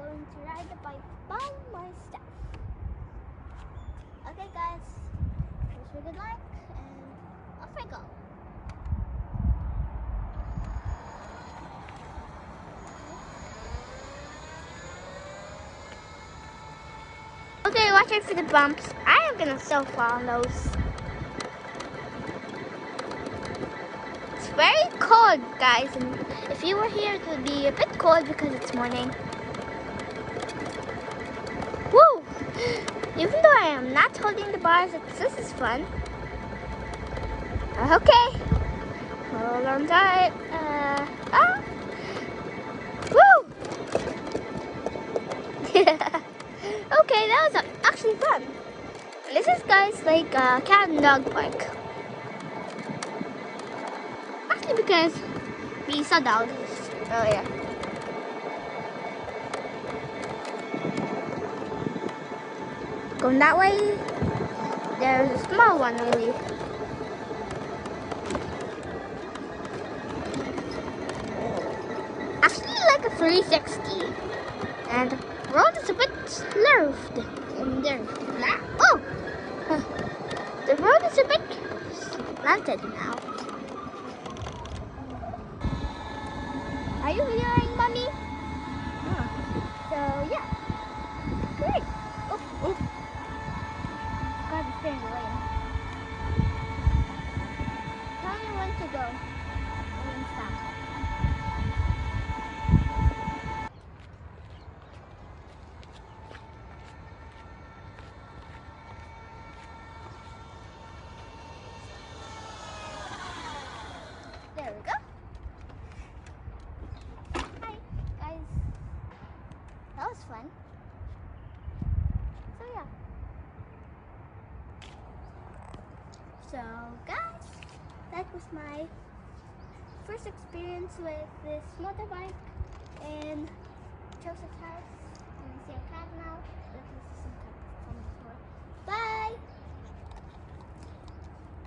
going to ride the bike by myself. Okay guys, wish me good luck and off I go. Okay, watch out for the bumps. I am gonna so fall on those. It's very cold, guys, and if you were here, it would be a bit cold because it's morning. Woo! Even though I am not holding the bars, this is fun. Okay. Hold on tight. Woo! Okay, that was actually fun. This is, guys, like a cat and dog park. Actually, because we saw dogs earlier. Going that way, there's a small one only. Actually, like a 360. And the road is a bit slurved in there. Oh! The road is a bit slanted now. Are you videoing, Mommy? Oh. So, yeah. Great. Oh. God, it's getting late. Tell me when to go. And then stop. There we go. Hi, guys. That was fun. So, yeah. So, guys, that was my first experience with this motorbike in Joseph's house.